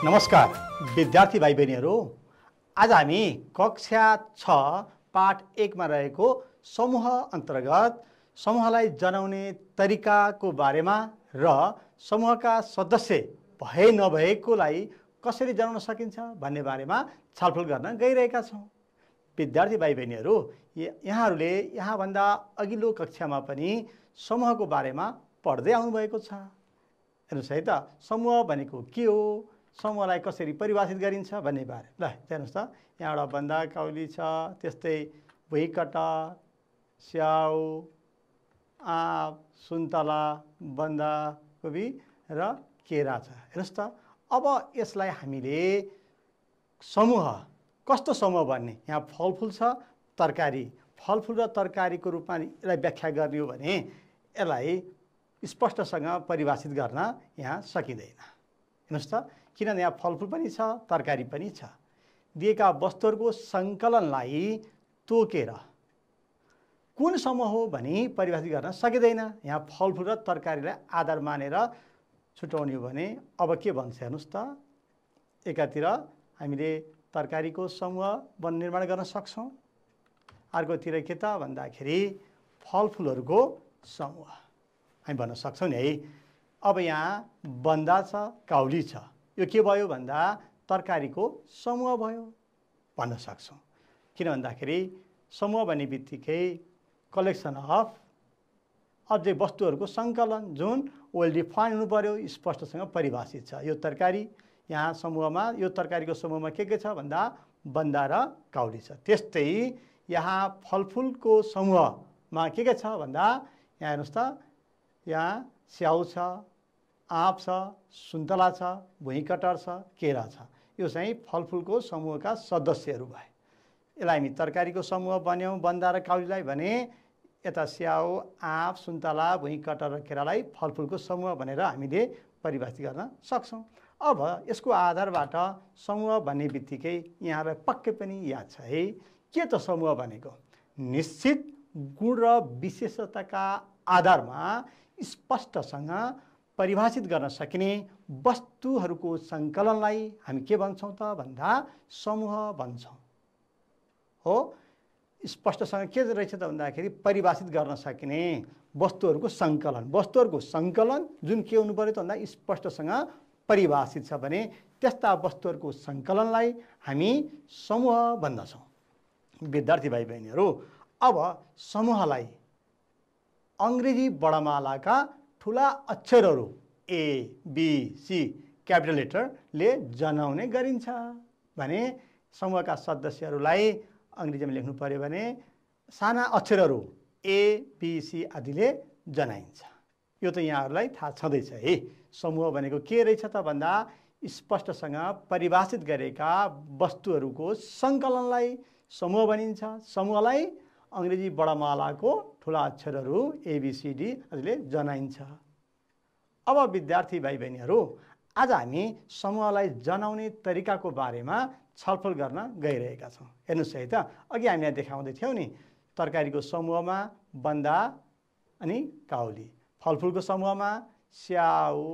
नमस्कार विद्यार्थी भाइ बहिनीहरू, आज हामी कक्षा 6 पाठ 1 मा रहेको समूह अन्तर्गत समूहलाई जनाउने तरिकाको बारेमा र समूहका सदस्य भए नभएकोलाई कसरी जनाउन सकिन्छ भन्ने बारेमा छलफल गर्न गइरहेका छौं। विद्यार्थी भाइ बहिनीहरू, यहाँहरूले यहाँभन्दा अघिल्लो कक्षामा पनि समूहको बारेमा पढ्दै आउनुभएको छ। हेर्नुस् है त, समूह भनेको के हो, समूहलाई कसरी परिभाषित गरिन्छ भन्ने बारे। ल हेर्नुस् त, यहाँ एउटा बन्दा काउली छ, त्यस्तै भुइँकटर, स्याउ, आँप, सुन्तला, बन्दाकोपी र केरा छ। हेर्नुस् त, अब यसलाई हामीले समूह कस्तो समूह भन्ने, यहाँ फलफुल छ, तरकारी, फलफुल र तरकारीको रूपमा यसलाई व्याख्या गर्ने हो भने यसलाई स्पष्टसँग परिभाषित गर्न यहाँ सकिँदैन। हेर्नुस् त, किनभने यहाँ फलफुल पनि छ, तरकारी पनि छ। दिएका वस्तुहरूको सङ्कलनलाई तोकेर कुन समूह हो भनी परिभाषित गर्न सकिँदैन। यहाँ फलफुल र तरकारीलाई आधार मानेर छुट्याउने हो भने अब के भन्छ हेर्नुस् त, एकातिर हामीले तरकारीको समूह निर्माण गर्न सक्छौँ, अर्कोतिर के त भन्दाखेरि फलफुलहरूको समूह हामी भन्न सक्छौँ नि है। अब यहाँ बन्दा छ, काउली छ, यो के भयो भन्दा तरकारीको समूह भयो भन्न सक्छौँ। किन भन्दाखेरि समूह भन्ने बित्तिकै कलेक्सन अफ अब्जेक्ट, वस्तुहरूको सङ्कलन जुन वेल डिफाइन हुनु पर्यो, स्पष्टसँग परिभाषित छ। यो तरकारी, यहाँ समूहमा यो तरकारीको समूहमा के छ भन्दा बन्दा र काउली छ। त्यस्तै यहाँ फलफुलको समूहमा के छ भन्दा यहाँ हेर्नुहोस् त, यहाँ स्याउ छ, आँप छ, सुन्तला छ, भुइँकटर छ, केरा छ। यो चाहिँ फलफुलको समूहका सदस्यहरू भए। यसलाई हामी तरकारीको समूह बन्यौँ बन्दा र काउलीलाई भने, यता स्याउ, आँप, सुन्तला, भुइँकटर र केरालाई फलफुलको समूह भनेर हामीले परिभाषित गर्न सक्छौँ। अब यसको आधारबाट समूह भन्ने बित्तिकै यहाँलाई पक्कै पनि याद छ है, के त समूह भनेको निश्चित गुण र विशेषताका आधारमा स्पष्टसँग परिभाषित गर्न सकिने वस्तुहरूको सङ्कलनलाई हामी के भन्छौँ त भन्दा समूह भन्छौँ हो। स्पष्टसँग के रहेछ त भन्दाखेरि परिभाषित गर्न सकिने वस्तुहरूको सङ्कलन, वस्तुहरूको सङ्कलन जुन के हुनु पर्यो त भन्दा स्पष्टसँग परिभाषित छ भने त्यस्ता वस्तुहरूको सङ्कलनलाई हामी समूह भन्दछौँ। विद्यार्थी भाइ बहिनीहरू, अब समूहलाई अङ्ग्रेजी वर्णमालाका ठुला अक्षरहरू ए बी सी क्यापिटल लेटरले जनाउने गरिन्छ भने समूहका सदस्यहरूलाई अङ्ग्रेजीमा लेख्नु पर्यो भने साना अक्षरहरू ए बी सी आदिले जनाइन्छ। यो त यहाँहरूलाई थाहा छँदैछ है। समूह भनेको के रहेछ त भन्दा स्पष्टसँग परिभाषित गरेका वस्तुहरूको सङ्कलनलाई समूह भनिन्छ। समूहलाई अङ्ग्रेजी वर्णमालाको ठुला अक्षरहरू एबिसिडी आदिले जनाइन्छ। अब विद्यार्थी भाइ बहिनीहरू, आज हामी समूहलाई जनाउने तरिकाको बारेमा छलफल गर्न गइरहेका छौँ। हेर्नुहोस् है त, अघि हामीले देखाउँदै थियौँ नि, तरकारीको समूहमा बन्दा अनि काउली, फलफुलको समूहमा स्याउ,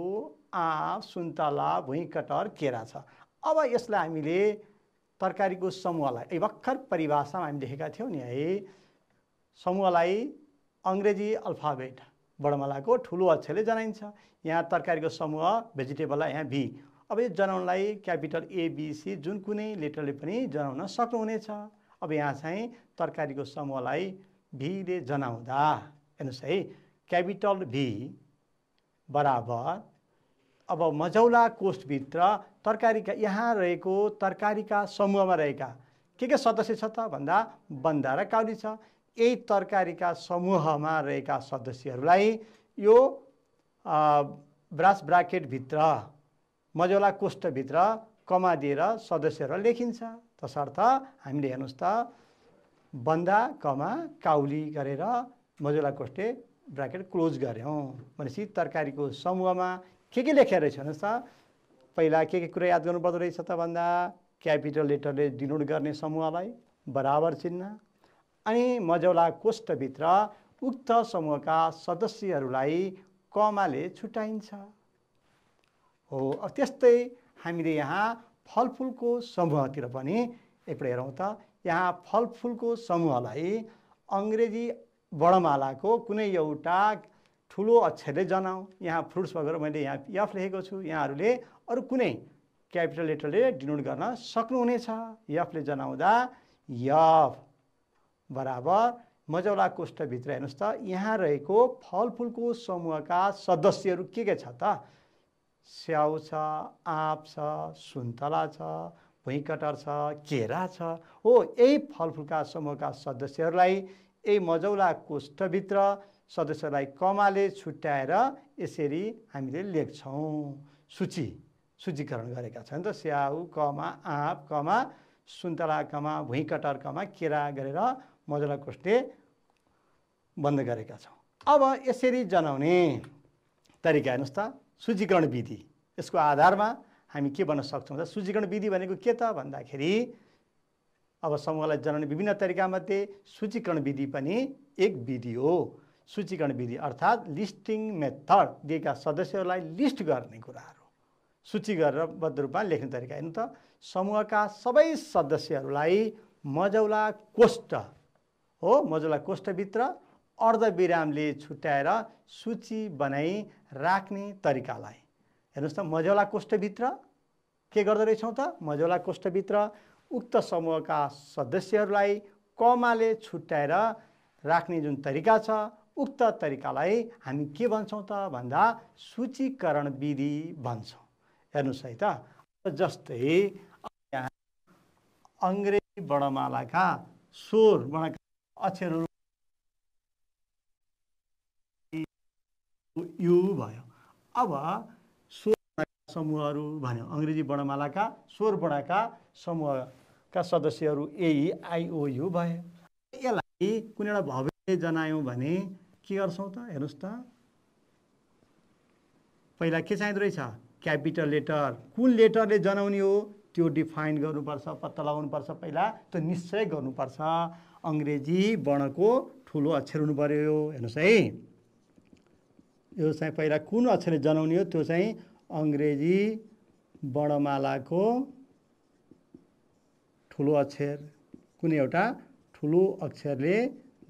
आँप, सुन्तला, भुइँकटर, केरा छ। अब यसलाई हामीले तरकारीको समूहलाई भर्खर परिभाषामा हामी देखेका थियौँ नि है, समूहलाई अङ्ग्रेजी अल्फाबेट वर्णमालाको ठुलो अक्षरले जनाइन्छ। यहाँ तरकारीको समूह भेजिटेबललाई यहाँ भी। अब यो जनाउनलाई क्यापिटल एबिसी जुन कुनै लेटरले पनि जनाउन सक्नुहुनेछ। अब यहाँ चाहिँ तरकारीको समूहलाई भीले जनाउँदा हेर्नुहोस् है, क्यापिटल भी बराबर अब मझौला कोष्ठभित्र तरकारीका यहाँ रहेको तरकारीका समूहमा रहेका के सदस्य छ त भन्दा बन्दा र काउली छ। यही तरकारीका समूहमा रहेका सदस्यहरूलाई यो ब्रास ब्राकेटभित्र मझौला कोष्ठभित्र कमा दिएर सदस्यहरू लेखिन्छ। तसर्थ हामीले हेर्नुहोस् त, बन्दा कमा काउली गरेर मझौला कोष्ठे ब्राकेट क्लोज गऱ्यौँ भनेपछि तरकारीको समूहमा के लेखेर रहेछ हेर्नुहोस् त। पहिला के कुरा याद गर्नुपर्दो रहेछ त भन्दा क्यापिटल लेटरले डिनोट गर्ने समूहलाई बराबर चिन्ह, अनि मझौला कोष्ठभित्र उक्त समूहका सदस्यहरूलाई कमाले छुट्याइन्छ हो। त्यस्तै हामीले यहाँ फलफुलको समूहतिर पनि एकपल्ट हेरौँ त। यहाँ फलफुलको समूहलाई अङ्ग्रेजी वर्णमालाको कुनै एउटा ठुलो अक्षरले जनाऊ। यहाँ फ्रुट्स वगेर मैले यहाँ एफ लेखेको छु, यहाँहरूले अरू कुनै क्यापिटल लेटरले डिनोट गर्न सक्नुहुनेछ। एफले जनाउँदा एफ बराबर मजौला कोष्ठभित्र हेर्नुहोस् त, यहाँ रहेको फलफुलको समूहका सदस्यहरू के छ त? स्याउ छ, आँप छ, सुन्तला छ, भुइँकटर छ, केरा छ। हो, यही फलफुलका समूहका सदस्यहरूलाई यही मजौला कोष्ठभित्र सदस्यहरूलाई कमाले छुट्याएर यसरी हामीले लेख्छौँ। सूचीकरण गरेका छन् त। स्याउ कमा आँप कमा सुन्तला कमा भुइँकटर कमा केरा गरेर मजौला कोष्ठे बन्द गरेका छौँ। अब यसरी जनाउने तरिका हेर्नुहोस् त, सूचीकरण विधि। यसको आधारमा हामी के भन्न सक्छौँ त? सूचीकरण विधि भनेको के त भन्दाखेरि अब समूहलाई जनाउने विभिन्न तरिकामध्ये सूचीकरण विधि पनि एक विधि हो। सूचीकरण विधि अर्थात् लिस्टिङ मेथड, दिएका सदस्यहरूलाई लिस्ट गर्ने कुराहरू सूची गरेर बद्ध रूपमा लेख्ने तरिका। हेर्नु त, समूहका सबै सदस्यहरूलाई मजौला कोष्ठ हो, मजौला कोष्ठभित्र अर्धविरामले छुट्याएर सूची बनाई राख्ने तरिकालाई हेर्नुहोस् त। मजौला कोष्ठभित्र के गर्दो रहेछौँ त? मजौला कोष्ठभित्र उक्त समूहका सदस्यहरूलाई कमाले छुट्याएर राख्ने जुन तरिका छ, उक्त तरिकालाई हामी के भन्छौँ त भन्दा सूचीकरण विधि भन्छौँ। हेर्नुहोस् है त, जस्तै यहाँ अङ्ग्रेजी वर्णमालाका स्वर वर्णका अक्षरहरू यु भयो। अब स्वर समूहहरू भन्यो, अङ्ग्रेजी वर्णमालाका स्वर वर्णका समूहका सदस्यहरू ए आई ओ यु भयो। यसलाई कुनै एउटा भव्यले जनायौँ भने के गर्छौँ त? हेर्नुहोस् त, पहिला के चाहिँदो रहेछ? Capital letter. कुन लेटरले जनाउने हो त्यो डिफाइन गर्नुपर्छ, पत्ता लगाउनुपर्छ। पहिला त्यो निश्चय गर्नुपर्छ। अङ्ग्रेजी वर्णको ठुलो अक्षर हुनु पर्यो। हेर्नुहोस् है, यो चाहिँ पहिला कुन अक्षरले जनाउने हो त्यो चाहिँ अङ्ग्रेजी वर्णमालाको ठुलो अक्षर, कुनै एउटा ठुलो अक्षरले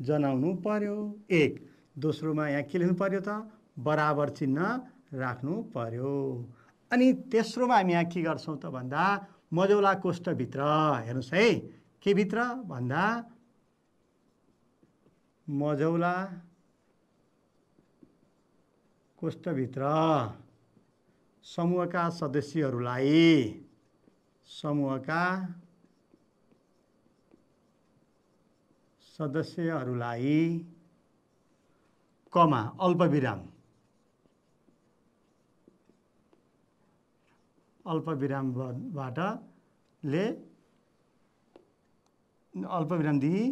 जनाउनु पर्यो। एक। दोस्रोमा यहाँ के लेख्नु पर्यो त? बराबर चिन्ह राख्नु पर्यो। अनि तेस्रोमा हामी यहाँ के गर्छौँ त भन्दा मजौला कोष्ठभित्र हेर्नुहोस् है, के भित्र भन्दा मजौला कोष्ठभित्र समूहका सदस्यहरूलाई कमा अल्पविराम दिई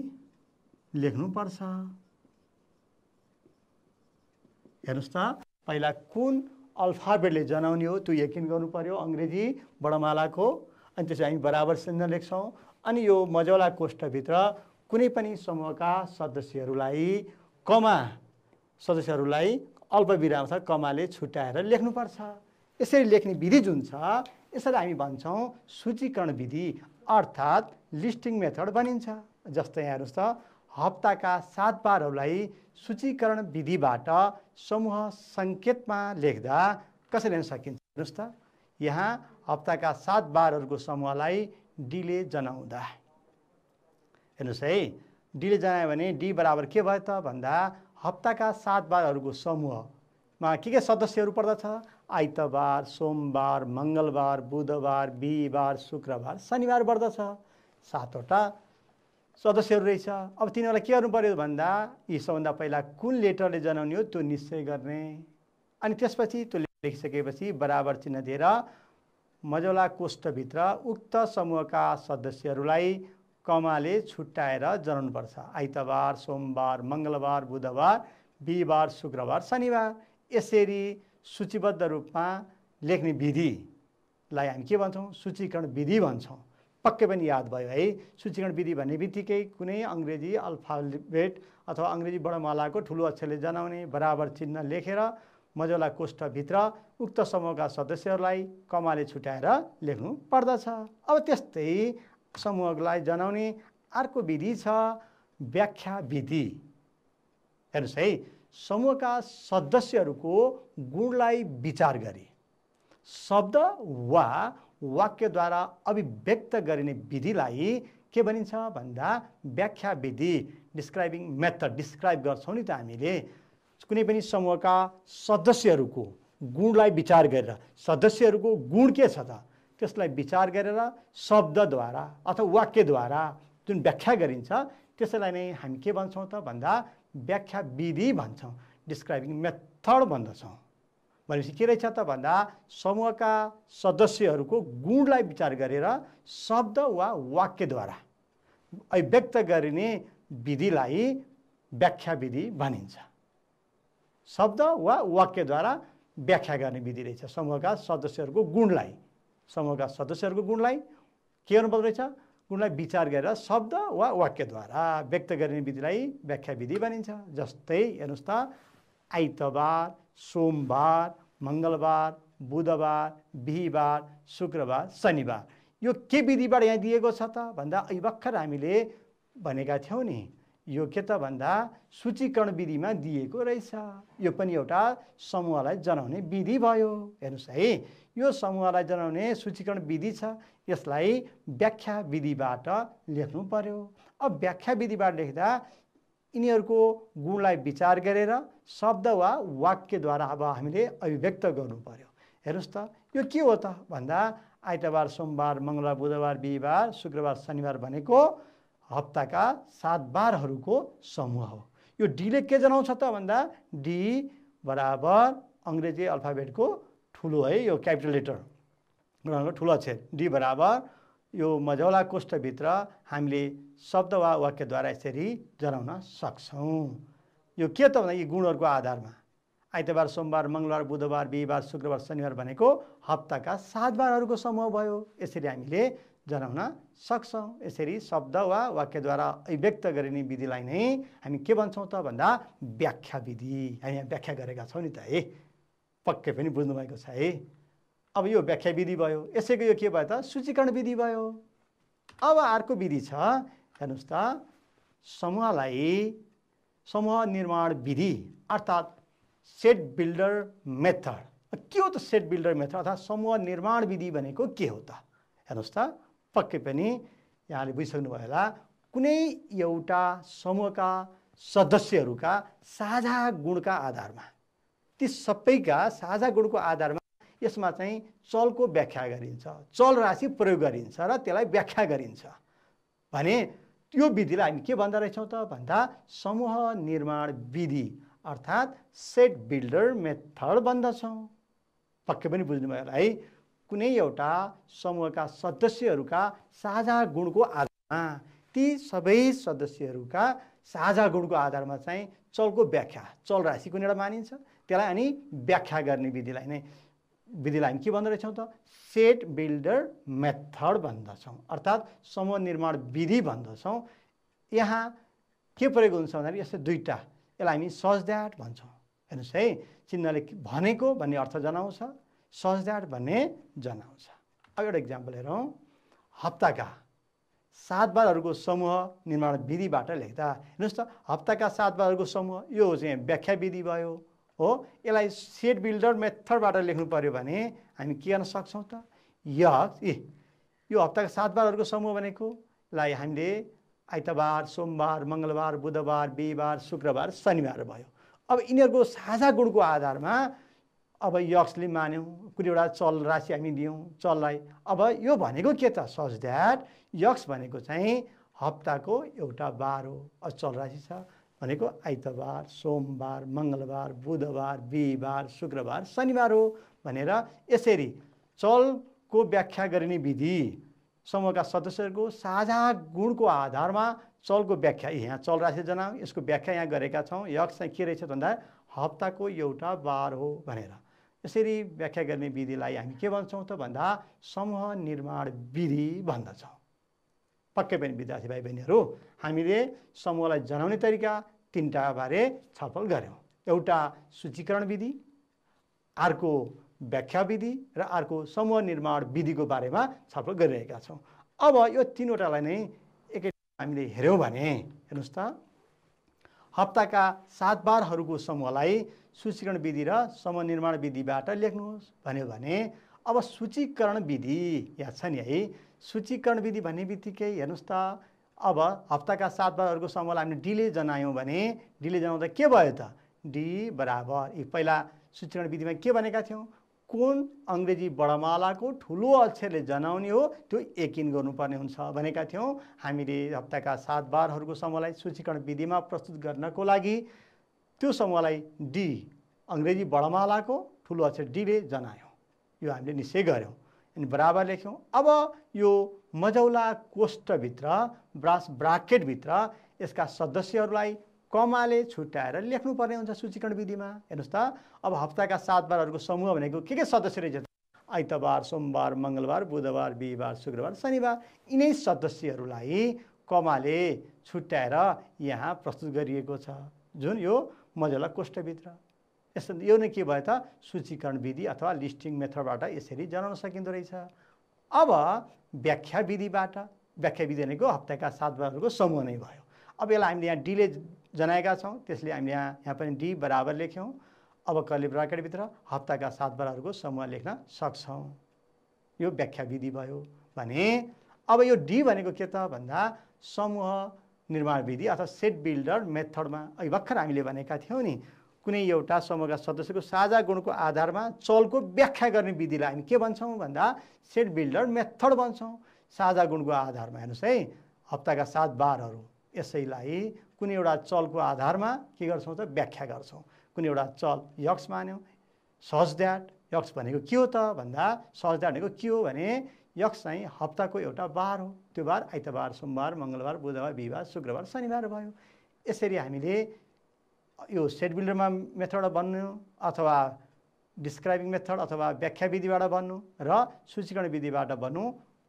लेख्नुपर्छ। हेर्नुहोस् त, पहिला कुन अल्फाबेटले जनाउने हो त्यो यकिन गर्नु पर्यो अङ्ग्रेजी वर्णमालाको। अनि त्यसपछि हामी बराबर चिन्ह लेख्छौँ। अनि यो मजौला कोष्ठभित्र कुनै पनि समूहका सदस्यहरूलाई अल्पविराम छ कमाले छुट्याएर लेख्नुपर्छ। यसरी लेख्ने विधि जुन छ यसरी हामी भन्छौँ सूचीकरण विधि अर्थात् लिस्टिङ मेथड भनिन्छ। जस्तै हेर्नुहोस् त, हप्ताका 7 बारहरूलाई सूचीकरण विधिबाट समूह सङ्केतमा लेख्दा कसरी लेख्न सकिन्छ? हेर्नुहोस् त, यहाँ हप्ताका 7 बारहरूको समूहलाई डीले जनाउँदा हेर्नुहोस् है, डीले जनायो भने डी बराबर के भयो त भन्दा हप्ताका 7 बारहरूको समूहमा के सदस्यहरू पर्दछ? आइतबार, सोमबार, मङ्गलबार, बुधबार, बिहिबार, शुक्रबार, शनिबार पर्दछ। 7 वटा सदस्यहरू रहेछ। अब तिनीहरूलाई के गर्नु पर्यो भन्दा यी सबभन्दा पहिला कुन लेटरले जनाउने हो त्यो निश्चय गर्ने। अनि त्यसपछि त्यो लेखिसकेपछि बराबर चिन्ह दिएर मजौला कोष्ठभित्र उक्त समूहका सदस्यहरूलाई कमाले छुट्याएर जनाउनुपर्छ। आइतबार, सोमबार, मङ्गलबार, बुधबार, बिहिबार, शुक्रबार, शनिबार। यसरी सूचीबद्ध रूपमा लेख्ने विधिलाई हामी के भन्छौँ? सूचीकरण विधि भन्छौँ। पक्कै पनि याद भयो है, सूचीकरण विधि भन्ने बित्तिकै कुनै अङ्ग्रेजी अल्फाबेट अथवा अङ्ग्रेजी वर्णमालाको ठुलो अक्षरले जनाउने बराबर चिन्ह लेखेर मझौला कोष्ठभित्र उक्त समूहका सदस्यहरूलाई कमाले छुट्याएर लेख्नु पर्दछ। अब त्यस्तै समूहलाई जनाउने अर्को विधि छ व्याख्या विधि। हेर्नुहोस् है, समूहका सदस्यहरूको गुणलाई विचार गरी शब्द वा वाक्यद्वारा अभिव्यक्त गरिने विधिलाई के भनिन्छ भन्दा व्याख्या विधि, डिस्क्राइबिङ मेथड। डिस्क्राइब गर्छौँ नि त हामीले कुनै पनि समूहका सदस्यहरूको गुणलाई विचार गरेर, सदस्यहरूको गुण के छ त त्यसलाई विचार गरेर शब्दद्वारा अथवा वाक्यद्वारा जुन व्याख्या गरिन्छ त्यसैलाई नै हामी के भन्छौँ त भन्दा व्याख्या विधि भन्छौँ, डिस्क्राइबिङ मेथड भन्दछौँ। भनेपछि के रहेछ त भन्दा समूहका सदस्यहरूको गुणलाई विचार गरेर शब्द वा वाक्यद्वारा अभिव्यक्त गरिने विधिलाई व्याख्या विधि भनिन्छ। शब्द वा वाक्यद्वारा व्याख्या गर्ने विधि रहेछ समूहका सदस्यहरूको गुणलाई। समूहका सदस्यहरूको गुणलाई के गर्नुपर्दो रहेछ? गुणलाई विचार गरेर शब्द वा वाक्यद्वारा व्यक्त गरिने विधिलाई व्याख्या विधि भनिन्छ। जस्तै हेर्नुहोस् त, आइतबार, सोमबार, मङ्गलबार, बुधबार, बिहिबार, शुक्रबार, शनिबार, यो के विधिबाट यहाँ दिएको छ त भन्दा अहिले भर्खर हामीले भनेका थियौँ नि, यो के त भन्दा सूचीकरण विधिमा दिएको रहेछ। यो पनि एउटा समूहलाई जनाउने विधि भयो। हेर्नुहोस् है, यो समूहलाई जनाउने सूचीकरण विधि छ, यसलाई व्याख्या विधिबाट लेख्नु पर्यो। अब व्याख्या विधिबाट लेख्दा यिनीहरूको गुणलाई विचार गरेर शब्द वा वाक्यद्वारा अब हामीले अभिव्यक्त गर्नु पर्यो। हेर्नुहोस् त, यो के हो त भन्दा आइतबार, सोमबार, मङ्गलबार, बुधबार, बिहिबार, शुक्रबार, शनिबार भनेको हप्ताका 7 बारहरूको समूह हो। यो डीले के जनाउँछ त भन्दा डी बराबर अङ्ग्रेजी अल्फाबेटको ठुलो है, यो क्यापिटल लेटर ठुलो अक्षर डी बराबर यो मझौला कोष्ठभित्र हामीले शब्द वा वाक्यद्वारा यसरी जनाउन सक्छौँ। यो के त भन्दा यी गुणहरूको आधारमा आइतबार, सोमबार, मङ्गलबार, बुधबार, बिहिबार, शुक्रबार, शनिबार भनेको हप्ताका 7 बारहरूको समूह भयो। यसरी हामीले जनाउन सक्छौँ। यसरी शब्द वा वाक्यद्वारा अभिव्यक्त गरिने विधिलाई नै हामी के भन्छौँ त भन्दा व्याख्या विधि। हामी यहाँ व्याख्या गरेका छौँ नि त है, पक्कै पनि बुझ्नुभएको छ है। अब यो व्याख्या विधि भयो, यसैको यो के भयो त सूचीकरण विधि भयो। अब अर्को विधि छ, हेर्नुहोस् त, समूह निर्माण विधि अर्थात् सेट बिल्डर मेथड। के हो त सेट बिल्डर मेथड अर्थात् समूह निर्माण विधि भनेको के हो त? हेर्नुहोस् त, पक्कै पनि यहाँले बुझिसक्नुभयो होला। कुनै एउटा समूहका सदस्यहरूका साझा गुणका आधारमा, ती सबैका साझा गुणको आधारमा यसमा चाहिँ चलको व्याख्या गरिन्छ, चल राशि प्रयोग गरिन्छ र त्यसलाई व्याख्या गरिन्छ भने त्यो विधिलाई हामी के भन्दो रहेछौँ त भन्दा समूह निर्माण विधि अर्थात् सेट बिल्डर मेथड भन्दछौँ। पक्कै पनि बुझ्नुभयो होला है। कुनै एउटा समूहका सदस्यहरूका साझा गुणको आधारमा, ती सबै सदस्यहरूका साझा गुणको आधारमा चाहिँ चलको व्याख्या, चल राशि कुनै एउटा मानिन्छ, त्यसलाई अनि व्याख्या गर्ने विधिलाई हामी के भन्दो रहेछौँ त सेट बिल्डर मेथड भन्दछौँ अर्थात् समूह निर्माण विधि भन्दछौँ। यहाँ के प्रयोग हुन्छ भन्दाखेरि यस्तै दुईवटा, यसलाई हामी सज द्याट भन्छौँ। हेर्नुहोस् है, चिन्हले भनेको भन्ने अर्थ जनाउँछ, सज द्याट भन्ने जनाउँछ। अब एउटा इक्जाम्पल हेरौँ। हप्ताका 7 बारहरूको समूह निर्माण विधिबाट लेख्दा हेर्नुहोस् त, हप्ताका 7 बारहरूको समूह यो चाहिँ व्याख्या विधि भयो हो। यसलाई सेट बिल्डर मेथडबाट लेख्नु पर्यो भने हामी के गर्न सक्छौँ त यो हप्ताका 7 बारहरूको समूह भनेकोलाई हामीले आइतबार, सोमबार, मङ्गलबार, बुधबार, बिहिबार, शुक्रबार, शनिबार भयो। अब यिनीहरूको साझा गुणको आधारमा अब यक्सले मान्यौँ, कुनै एउटा चल राशि हामी दियौँ चललाई। अब यो भनेको के त सज द्याट यक्स भनेको चाहिँ हप्ताको एउटा बार हो, चल राशि छ भनेको आइतबार, सोमबार, मङ्गलबार, बुधबार, बिहिबार, शुक्रबार, शनिबार हो भनेर यसरी चलको व्याख्या गरिने विधि समूहका सदस्यहरूको साझा गुणको आधारमा चलको व्याख्या, यहाँ चल राशि जनाऊ, यसको व्याख्या यहाँ गरेका छौँ। यक्स चाहिँ के रहेछ भन्दा हप्ताको एउटा बार हो भनेर यसरी व्याख्या गर्ने विधिलाई हामी के भन्छौँ त भन्दा समूह निर्माण विधि भन्दछौँ। पक्कै पनि विद्यार्थी भाइ बहिनीहरू, हामीले समूहलाई जनाउने तरिका 3टा बारे छलफल गऱ्यौँ। एउटा सूचीकरण विधि, अर्को व्याख्या विधि र अर्को समूह निर्माण विधिको बारेमा छलफल गरिरहेका छौँ। अब यो तीनवटालाई नै एकै हामीले हेऱ्यौँ भने हेर्नुहोस् त, हप्ताका 7 बारहरूको समूहलाई सूचीकरण विधि र समूह निर्माण विधिबाट लेख्नुहोस् भन्यो भने अब सूचीकरण विधि याद छ नि है। सूचीकरण विधि भन्ने बित्तिकै हेर्नुहोस् त, अब हप्ताका 7 बारहरूको समूहलाई हामीले डीले जनायौँ भने डीले जनाउँदा के भयो त, डी बराबर पहिला सूचीकरण विधिमा के भनेका थियौँ, कुन अङ्ग्रेजी वर्णमालाको ठुलो अक्षरले जनाउने हो त्यो यकिन गर्नुपर्ने हुन्छ भनेका थियौँ। हामीले हप्ताका 7 बारहरूको समूहलाई सूचीकरण विधिमा प्रस्तुत गर्नको लागि त्यो समूहलाई डी अङ्ग्रेजी वर्णमालाको ठुलो अक्षर डीले जनायौँ। यो हामीले निश्चय गऱ्यौँ अनि बराबर लेख्यौँ। अब यो मझौला कोष्ठभित्र ब्रास ब्राकेटभित्र यसका सदस्यहरूलाई कमाले छुट्याएर लेख्नुपर्ने हुन्छ सूचीकरण विधिमा। हेर्नुहोस् त, अब हप्ताका 7 बारहरूको समूह भनेको के सदस्य रहेछ, आइतबार, सोमबार, मङ्गलबार, बुधबार, बिहिबार, शुक्रबार, शनिबार, यिनै सदस्यहरूलाई कमाले छुट्याएर यहाँ प्रस्तुत गरिएको छ जुन यो मझौला कोष्ठभित्र। यस्तो यो नै के भयो त, सूचीकरण विधि अथवा लिस्टिङ मेथडबाट यसरी जनाउन सकिँदो रहेछ। अब व्याख्या विधिबाट, व्याख्या विधि भनेको हप्ताका 7 बारहरूको समूह नै भयो। अब यसलाई हामीले यहाँ डीले जनाएका छौँ, त्यसले हामीले यहाँ पनि डी बराबर लेख्यौँ। अब कर्ली ब्राकेटभित्र हप्ताका 7 बारहरूको समूह लेख्न सक्छौँ। यो व्याख्या विधि भयो भने अब यो डी भनेको के त भन्दा समूह निर्माण विधि अथवा सेट बिल्डर मेथडमा अघि भर्खर हामीले भनेका थियौँ नि, कुनै एउटा समूहका सदस्यको साझा गुणको आधारमा चलको व्याख्या गर्ने विधिलाई हामी के भन्छौँ भन्दा सेट बिल्डर मेथड भन्छौँ। साझा गुणको आधारमा हेर्नुहोस् है, हप्ताका 7 बारहरू यसैलाई कुनै एउटा चलको आधारमा के गर्छौँ त व्याख्या गर्छौँ। कुनै एउटा चल यक्स मान्यौँ, सच द्याट यक्स भनेको के हो त भन्दा सच द्याट भनेको के हो भने यक्स चाहिँ हप्ताको एउटा बार हो। त्यो बार आइतबार, सोमबार, मङ्गलबार, बुधबार, बिहिबार, शुक्रबार, शनिबार भयो। यसरी हामीले यो सेट बिल्डरमा मेथडबाट बन्नु अथवा डिस्क्राइबिङ मेथड अथवा व्याख्या विधिबाट बन्नु र सूचीकरण विधिबाट बन्नु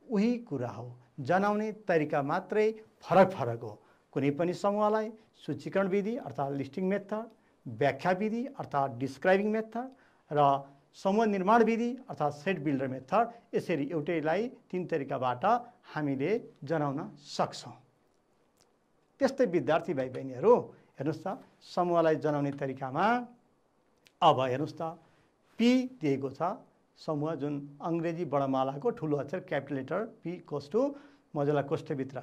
उही कुरा हो। जनाउने तरिका मात्रै फरक हो। कुनै पनि समूहलाई सूचीकरण विधि अर्थात् लिस्टिङ मेथड, व्याख्या विधि अर्थात् डिस्क्राइबिङ मेथड र समूह निर्माण विधि अर्थात् सेट बिल्डर मेथड, यसरी एउटैलाई 3 तरिकाबाट हामीले जनाउन सक्छौँ। त्यस्तै विद्यार्थी भाइ बहिनीहरू हेर्नुहोस् त, समूहलाई जनाउने तरिकामा अब हेर्नुहोस् त, पी दिएको छ समूह जुन अङ्ग्रेजी वर्णमालाको ठुलो अक्षर capital letter P equals to मझौला कोष्ठभित्र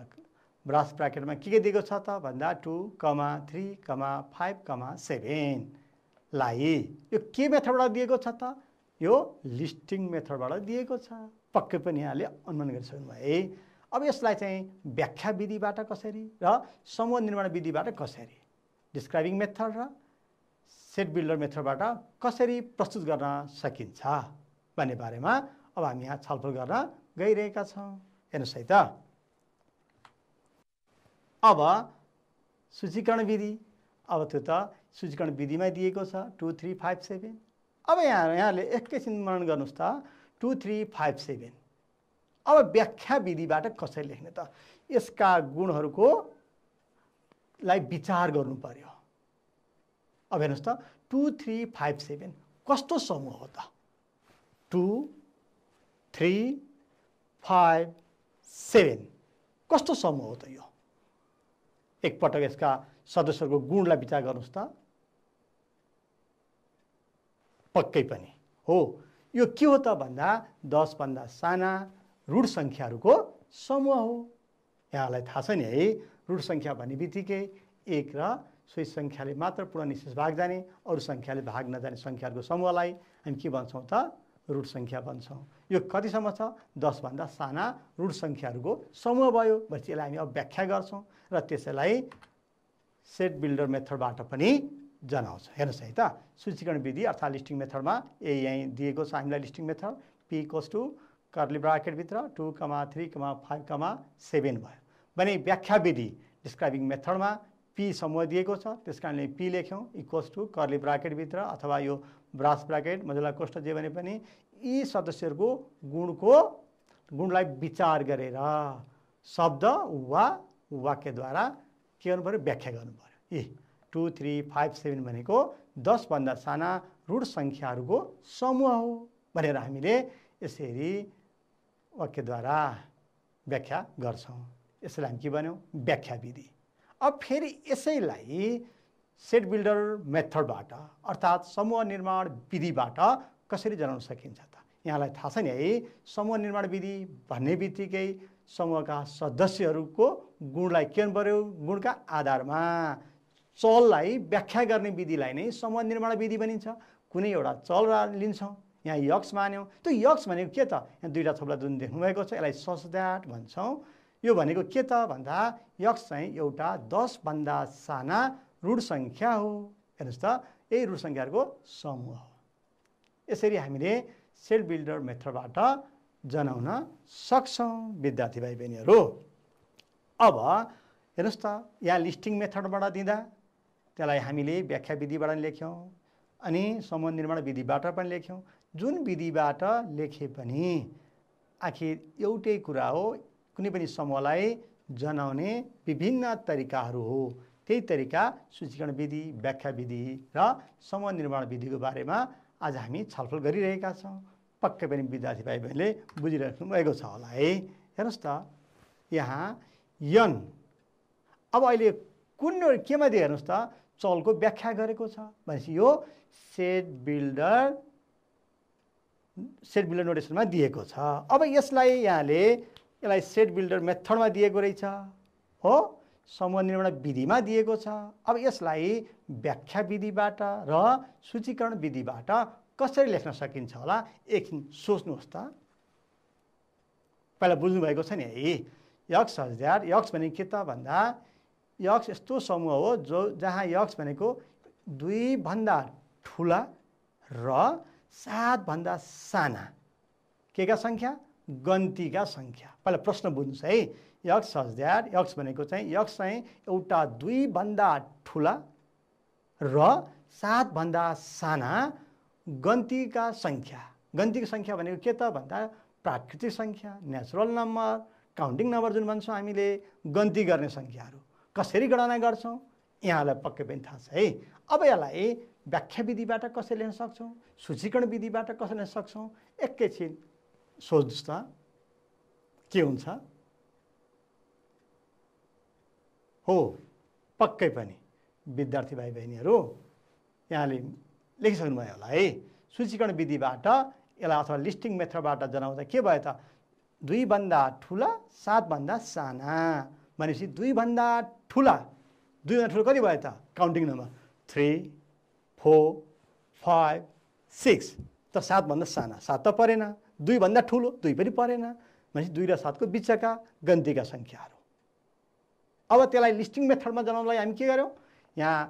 ब्रास ब्राकेटमा के दिएको छ त भन्दा 2, 3, 5, 7 लाई यो के मेथडबाट दिएको छ त, यो लिस्टिङ मेथडबाट दिएको छ। पक्कै पनि यहाँले अनुमान गरिसक्नु भयो है। अब यसलाई चाहिँ व्याख्या विधिबाट कसरी र समूह निर्माण विधिबाट कसरी, डिस्क्राइबिङ मेथड र सेट बिल्डर मेथडबाट कसरी प्रस्तुत गर्न सकिन्छ भन्ने बारेमा अब हामी यहाँ छलफल गर्न गइरहेका छौँ। हेर्नुहोस् है त, अब सूचीकरण विधि, अब त्यो त सूचीकरण विधिमा दिएको छ 2, 3, 5, 7। अब यहाँले एकैछिन मनन गर्नुहोस् त 2, 3, 5, 7। अब व्याख्या विधिबाट कसरी लेख्ने त, यसका गुणहरूको लाई विचार गर्नु पर्यो। अब हेर्नुहोस् त 2, 3, 5, 7 कस्तो समूह हो त, 2, 3, 5, 7 कस्तो समूह हो त यो। एकपटक यसका सदस्यहरूको गुणलाई विचार गर्नुहोस् त, पक्कै पनि हो यो के हो त भन्दा 10 भन्दा साना ऋण सङ्ख्याहरूको समूह हो। यहाँलाई थाहा छ नि है, ऋण सङ्ख्या भन्ने बित्तिकै 1 र सोही सङ्ख्याले मात्र पूर्ण निशेष भाग जाने, अरू सङ्ख्याले भाग नजाने सङ्ख्याहरूको समूहलाई हामी के भन्छौँ त, ऋण सङ्ख्या भन्छौँ। यो कतिसम्म छ, 10 भन्दा साना ऋण सङ्ख्याहरूको समूह भयो। भनेपछि यसलाई हामी अब व्याख्या गर्छौँ र त्यसैलाई सेट बिल्डर मेथडबाट पनि जनाउँछ। हेर्नुहोस् है त, सूचीकरण विधि अर्थात् लिस्टिङ मेथडमा यहीँ दिएको छ हामीलाई listing method P equals to curly ब्राकेटभित्र 2, 3, 5, 7 भयो भने व्याख्या विधि डिस्क्राइबिङ मेथडमा पी समूह दिएको छ, त्यस कारणले पी लेख्यौँ इक्वल्स टु कर्ली ब्राकेटभित्र अथवा यो ब्रास ब्राकेट मझौला कोष्ठ जे भने पनि यी सदस्यहरूको गुणलाई विचार गरेर शब्द वा वाक्यद्वारा के गर्नु पर्यो, व्याख्या गर्नु पर्यो। 2, 3, 5, 7 भनेको 10 भन्दा साना ऋण सङ्ख्याहरूको समूह हो भनेर हामीले यसरी वाक्यद्वारा व्याख्या गर्छौँ। यसलाई हामी के भन्यौँ? व्याख्या विधि। अब फेरि यसैलाई सेट बिल्डर मेथडबाट अर्थात् समूह निर्माण विधिबाट कसरी जनाउन सकिन्छ त? यहाँलाई थाहा छ नि है, समूह निर्माण विधि भन्ने बित्तिकै समूहका सदस्यहरूको गुणलाई के गर्नु पर्यो? गुणका आधारमा चललाई व्याख्या गर्ने विधिलाई नै समूह निर्माण विधि भनिन्छ। कुनै एउटा चल लिन्छौँ, यहाँ यक्स मान्यौँ, त्यो यक्स भनेको के त? यहाँ दुईवटा थोप्ला जुन देख्नुभएको छ यसलाई सच द्याट भन्छौँ। यो भनेको के त भन्दा यक्स चाहिँ एउटा 10 भन्दा साना ऋण सङ्ख्या हो। हेर्नुहोस् त, यही ऋण सङ्ख्याहरूको समूह हो। यसरी हामीले सेट बिल्डर मेथडबाट जनाउन सक्छौँ विद्यार्थी भाइ बहिनीहरू। अब हेर्नुहोस् त, यहाँ लिस्टिङ मेथडबाट दिँदा त्यसलाई हामीले व्याख्या विधिबाट लेख्यौँ अनि समूह निर्माण विधिबाट पनि लेख्यौँ। जुन विधिबाट लेखे पनि आखिर एउटै कुरा हो, कुनै पनि समूहलाई जनाउने विभिन्न तरिकाहरू हो। त्यही तरिका सूचीकरण विधि, व्याख्या विधि र समूह निर्माण विधिको बारेमा आज हामी छलफल गरिरहेका छौँ। पक्कै पनि विद्यार्थी भाइ बहिनीले बुझिराख्नु भएको छ होला है। हेर्नुहोस् त, यहाँ यन अब अहिले कुन केमा दिए? हेर्नुहोस् त, चलको व्याख्या गरेको छ भनेपछि यो सेट बिल्डर नोटेसनमा दिएको छ। अब यसलाई सेट बिल्डर मेथडमा दिएको रहेछ हो, समूह निर्माण विधिमा दिएको छ। अब यसलाई व्याख्या विधिबाट र सूचीकरण विधिबाट कसरी लेख्न सकिन्छ होला एकछिन सोच्नुहोस् त। पहिला बुझ्नुभएको छ नि है, यक्स सच द्याट। यक्स भनेको के त भन्दा यक्स यस्तो समूह हो जहाँ यक्स भनेको 2 भन्दा ठुला र 7 भन्दा साना केका सङ्ख्या? गन्तीका सङ्ख्या। पहिला प्रश्न बुझ्नुहोस् है, यक्स सच द्याट। यक्स भनेको चाहिँ यक्स चाहिँ एउटा 2 भन्दा ठुला र 7 भन्दा साना गन्तीका सङ्ख्या। गन्तीको सङ्ख्या भनेको के त भन्दा प्राकृतिक सङ्ख्या, नेचुरल नम्बर, काउन्टिङ नम्बर जुन भन्छौँ हामीले, गन्ती गर्ने सङ्ख्याहरू कसरी गणना गर्छौँ यहाँलाई पक्कै पनि थाहा छ है। अब यसलाई व्याख्या विधिबाट कसरी लेख्न सक्छौँ, सूचीकरण विधिबाट कसरी लेख्न सक्छौँ एकैछिन सोच्नुहोस् त के हुन्छ। हो, पक्कै पनि विद्यार्थी भाइ बहिनीहरू यहाँले लेखिसक्नुभयो होला है। सूचीकरण विधिबाट यसलाई अथवा लिस्टिङ मेथडबाट जनाउँदा के भयो त? 2 भन्दा ठुला 7 भन्दा साना भनेपछि 2 भन्दा ठुला कति भयो त? काउन्टिङ नम्बर 3, 4, 5, 6 त 7 भन्दा साना 7 त परेन, 2 भन्दा ठुलो 2 पनि परेन भनेपछि 2 र 7 को बिचका गन्तीका सङ्ख्याहरू। अब त्यसलाई लिस्टिङ मेथडमा जनाउनलाई हामी के गर्यौँ? यहाँ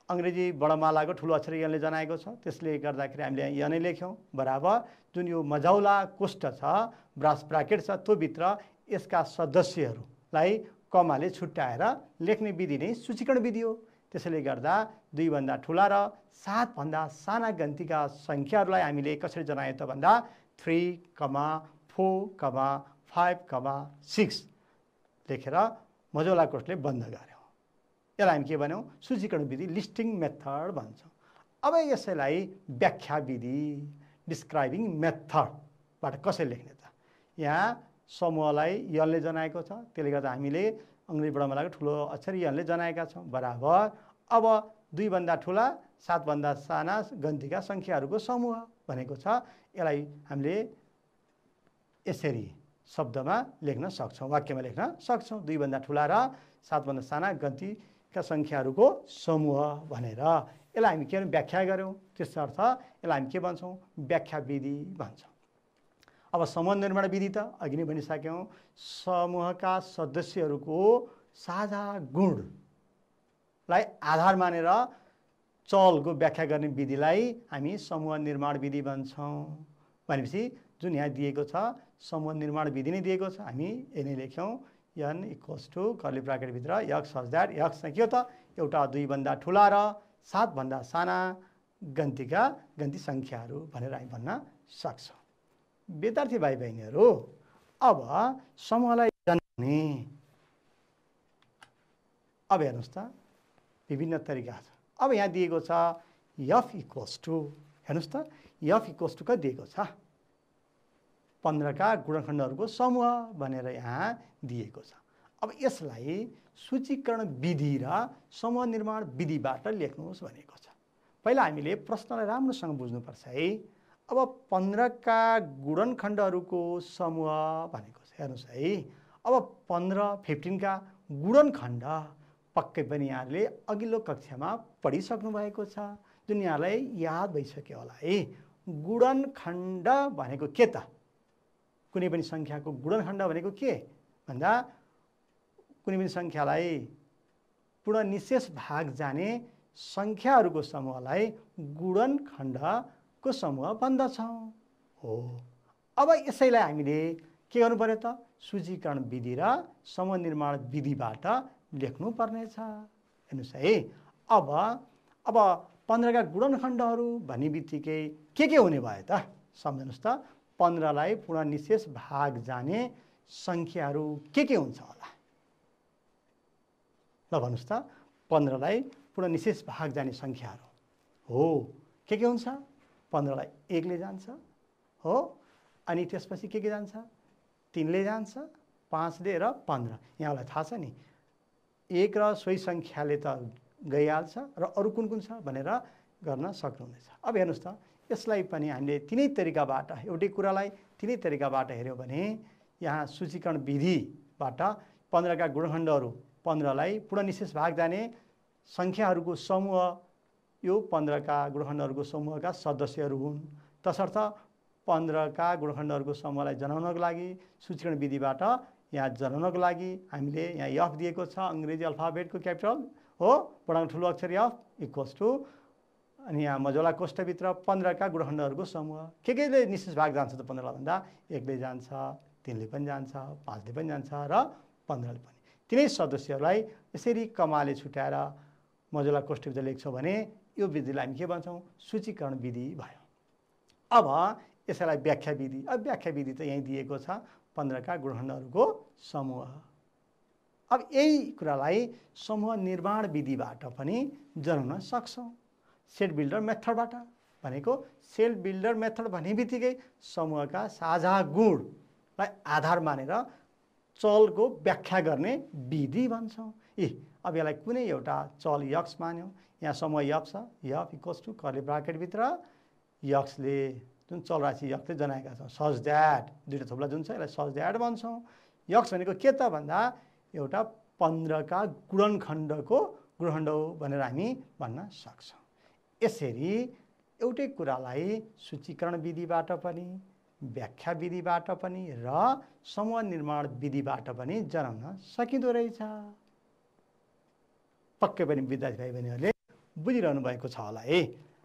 अङ्ग्रेजी वर्णमालाको ठुलो अक्षर यनले जनाएको छ, त्यसले गर्दाखेरि हामीले यहाँ यनै लेख्यौँ बराबर जुन यो मझौला कोष्ठ छ, ब्रास ब्राकेट छ, त्यो भित्र यसका सदस्यहरूलाई कमाले छुट्याएर लेख्ने विधि नै सूचीकरण विधि हो। त्यसैले गर्दा 2 भन्दा ठुला र 7 भन्दा साना गन्तीका सङ्ख्याहरूलाई हामीले कसरी जनायौँ त भन्दा 3, 4, 5, 6 लेखेर मझौला कोष्ठले बन्द गर्यौँ। यसलाई हामी के भन्यौँ? सूचीकरण विधि, लिस्टिङ मेथड भन्छौँ। अब यसैलाई व्याख्या विधि, डिस्क्राइबिङ मेथडबाट कसरी लेख्ने त? यहाँ समूहलाई यनले जनाएको छ, त्यसले गर्दा हामीले अङ्ग्रेजी वर्णमालाको ठुलो अक्षर यनले जनाएका छौँ बराबर। अब 2 भन्दा ठुला 7 भन्दा साना गन्तीका सङ्ख्याहरूको समूह भनेको छ। यसलाई हामीले यसरी शब्दमा लेख्न सक्छौँ, वाक्यमा लेख्न सक्छौँ। 2 भन्दा ठुला र 7 भन्दा साना गन्तीका सङ्ख्याहरूको समूह भनेर यसलाई हामी के व्याख्या गऱ्यौँ। त्यसर्थ यसलाई हामी के भन्छौँ? व्याख्या विधि भन्छौँ। अब समूह निर्माण विधि त अघि नै भनिसक्यौँ, समूहका सदस्यहरूको साझा गुणलाई आधार मानेर चलको व्याख्या गर्ने विधिलाई हामी समूह निर्माण विधि भन्छौँ। भनेपछि जुन यहाँ दिएको छ समूह निर्माण विधि नै दिएको छ, हामी यही नै लेख्यौँ n = कर्ली ब्राकेटभित्र यक्स सच द्याट। यक्स चाहिँ के हो त? एउटा 2 भन्दा ठुला र 7 भन्दा साना गन्ती सङ्ख्याहरू भनेर हामी भन्न सक्छौँ। विद्यार्थी भाइ बहिनीहरू, अब समूहलाई जनाउने अब हेर्नुहोस् त विभिन्न तरिका छ। अब यहाँ दिएको छ एफ इक्वल्स टू, हेर्नुहोस् त एफ इक्वल्स टू कति दिएको छ 15 का गुणनखण्डहरूको समूह भनेर यहाँ दिएको छ। अब यसलाई सूचीकरण विधि र समूह निर्माण विधिबाट लेख्नुहोस् भनेको छ। पहिला हामीले प्रश्नलाई राम्रोसँग बुझ्नुपर्छ है। अब 15 का गुणनखण्डहरूको समूह भनेको छ, हेर्नुहोस् है। अब 15 का गुणनखण्ड पक्कै पनि यहाँले अघिल्लो कक्षामा पढिसक्नु भएको छ, जुन यहाँलाई याद भइसक्यो होला है। गुणनखण्ड भनेको के त? कुनै पनि सङ्ख्याको गुणनखण्ड भनेको के भन्दा कुनै पनि सङ्ख्यालाई पूर्ण निशेष भाग जाने सङ्ख्याहरूको समूहलाई गुणनखण्डको समूह भन्दछौँ हो। अब यसैलाई हामीले के गर्नु पर्यो त? सूचीकरण विधि र समूह निर्माण विधिबाट लेख्नु पर्नेछ। हेर्नुहोस् है। अब 15 का गुणनखण्डहरू भन्ने बित्तिकै के हुने भयो त? सम्झनुहोस् त, 15 लाई पूर्ण निशेष भाग जाने सङ्ख्याहरू के हुन्छ होला? ल भन्नुहोस् त, 15 लाई पूर्ण निशेष भाग जाने सङ्ख्याहरू हो के हुन्छ? 15 लाई 1 ले जान्छ हो, अनि त्यसपछि के जान्छ? 3 ले जान्छ, 5 ले र 15। यहाँलाई थाहा छ नि 1 र सोही सङ्ख्याले त गइहाल्छ र अरू कुन छ भनेर गर्न सक्नुहुनेछ। अब हेर्नुहोस् त, यसलाई पनि हामीले तिनै तरिकाबाट, एउटै कुरालाई तिनै तरिकाबाट हेऱ्यौँ भने यहाँ सूचीकरण विधिबाट 15 का गुणनखण्डहरू 15 लाई पूर्ण निशेष भाग जाने सङ्ख्याहरूको समूह, यो 15 का गुणनखण्डहरूको समूहका सदस्यहरू हुन्। तसर्थ 15 का गुणनखण्डहरूको समूहलाई जनाउनको लागि सूचीकरण विधिबाट यहाँ जनाउनको लागि हामीले यहाँ एफ दिएको छ, अङ्ग्रेजी अल्फाबेटको क्यापिटल हो, बडामा ठुलो अक्षर एफ इक्वल्स टू, अनि यहाँ मझौला कोष्ठभित्र 15 का गुणनखण्डहरूको समूह केले निशेष भाग जान्छ त? 15 भन्दा 1 ले जान्छ, 3 ले पनि जान्छ, 5 ले पनि जान्छ र 15 ले पनि। तिनै सदस्यहरूलाई यसरी कमाले छुट्याएर मझौला कोष्ठभित्र लेख्छौँ भने यो विधिलाई हामी के भन्छौँ? सूचीकरण विधि भयो। अब यसैलाई व्याख्या विधि। अब व्याख्या विधि त यहीँ दिएको छ, 15 का गुणनखण्डहरूको समूह। अब यही कुरालाई समूह निर्माण विधिबाट पनि जनाउन सक्छौँ, सेट बिल्डर मेथडबाट। भनेको सेट बिल्डर मेथड भन्ने बित्तिकै समूहका साझा गुणलाई आधार मानेर चलको व्याख्या गर्ने विधि भन्छौँ। अब यसलाई कुनै एउटा चल यक्स मान्यौँ, यहाँ समूह यफ छ, यफ इक्वल्स टू कर्ली ब्राकेटभित्र यक्सले जुन चल राशि यक्सले जनाएका छौँ, सज द्याट, दुईवटा थोप्ला जुन छ यसलाई सज द्याट भन्छौँ। यक्स भनेको के त भन्दा एउटा 15 का गुणनखण्डको गुणनखण्ड हो भनेर हामी भन्न सक्छौँ। यसरी एउटै कुरालाई सूचीकरण विधिबाट पनि, व्याख्या विधिबाट पनि र समूह निर्माण विधिबाट पनि जनाउन सकिँदो रहेछ। पक्कै पनि विद्यार्थी भाइ बहिनीहरूले बुझिरहनु भएको छ होला है।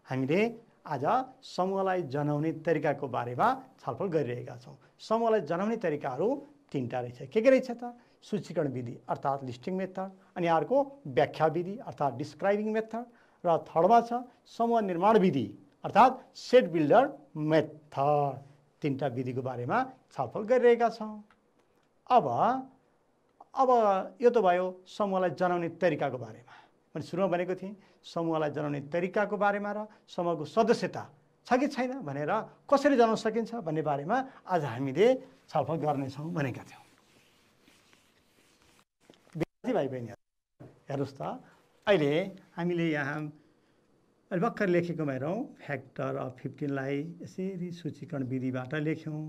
हामीले आज समूहलाई जनाउने तरिकाको बारेमा छलफल गरिरहेका छौँ। समूहलाई जनाउने तरिकाहरू 3टा रहेछ। के रहेछ त? सूचीकरण विधि अर्थात् लिस्टिङ मेथड, अनि अर्को व्याख्या विधि अर्थात् डिस्क्राइबिङ मेथड, र थर्डमा छ समूह निर्माण विधि अर्थात् सेट बिल्डर मेथड। 3टा विधिको बारेमा छलफल गरिरहेका छौँ। अब यो त भयो समूहलाई जनाउने तरिकाको बारेमा। मैले सुरुमा भनेको थिएँ समूहलाई जनाउने तरिकाको बारेमा र समूहको सदस्यता छ कि छैन भनेर कसरी जनाउन सकिन्छ भन्ने बारेमा आज हामीले छलफल गर्नेछौँ भनेका थियौँ। विद्यार्थी भाइ बहिनीहरू हेर्नुहोस् त, अहिले हामीले यहाँ अहिले भर्खर लेखेकोमा हेरौँ, फ्याक्टर अफ 15 लाई यसरी सूचीकरण विधिबाट लेख्यौँ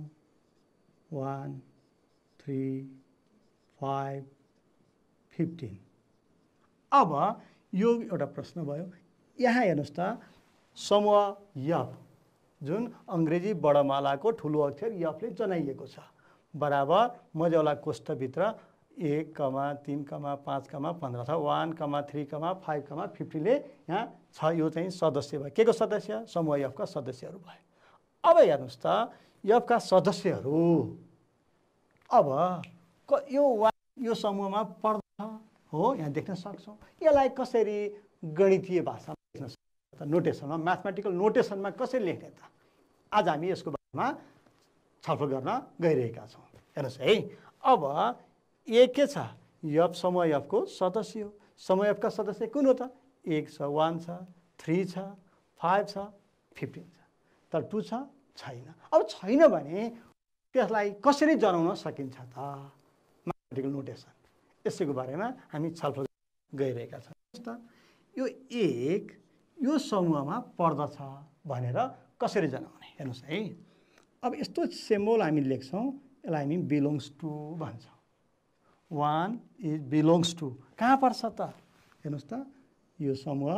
1, 3, 5, 15। अब यो एउटा प्रश्न भयो। यहाँ हेर्नुहोस् त, समूह यफ जुन अङ्ग्रेजी बडमालाको ठुलो अक्षर यफले जनाइएको छ बराबर मझौला कोष्ठभित्र 1, 3, 5, 15 छ, 1, 3, 5, 15 ले यहाँ छ। यो चाहिँ सदस्य भयो। के को सदस्य? समूह यफका सदस्यहरू भयो। अब हेर्नुहोस् त, यफका सदस्यहरू अब यो समूहमा पर्दछ हो, यहाँ देख्न सक्छौँ। यसलाई कसरी गणितीय भाषामा लेख्न सक्छ त? नोटेसनमा, म्याथमेटिकल नोटेसनमा कसरी लेख्ने त? आज हामी यसको बारेमा छलफल गर्न गइरहेका छौँ। हेर्नुहोस् है। अब एक के छ? यफ समूह यफको सदस्य हो। समूह यफका सदस्य कुन हो त? 1 छ, 1 छ, 3 छ, 5 छ 15 छ तर 2 छ छैन। अब छैन भने त्यसलाई कसरी जनाउन सकिन्छ त म्याथमेटिकल नोटेसन यसैको बारेमा हामी छलफल गरिरहेका छौँ। यो 1 यो समूहमा पर्दछ भनेर कसरी जनाउने हेर्नुहोस् है। अब यस्तो सिम्बल हामी लेख्छौँ यसलाई हामी बिलोङ्स टु भन्छौँ। 1 इज बिलोङ्स टु कहाँ पर्छ त हेर्नुहोस् त यो समूह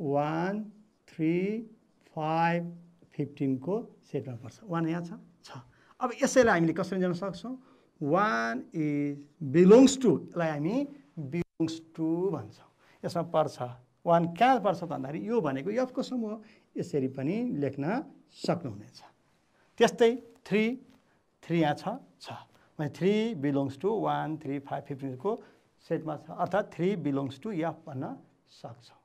1 3 5 15 को सेटमा पर्छ। 1 यहाँ छ। अब यसैलाई हामीले कसरी जान्न सक्छौँ 1 इज बिलोङ्स टु यसलाई हामी बिलोङ्स टु भन्छौँ। यसमा पर्छ 1 कहाँ पर्छ त भन्दाखेरि यो भनेको एफको समूह यसरी पनि लेख्न सक्नुहुनेछ। त्यस्तै 3 यहाँ छ भने 3 बिलोङ्स टु 1 3 5 15 को सेटमा छ अर्थात् 3 बिलोङ्स टु एफ भन्न सक्छौँ।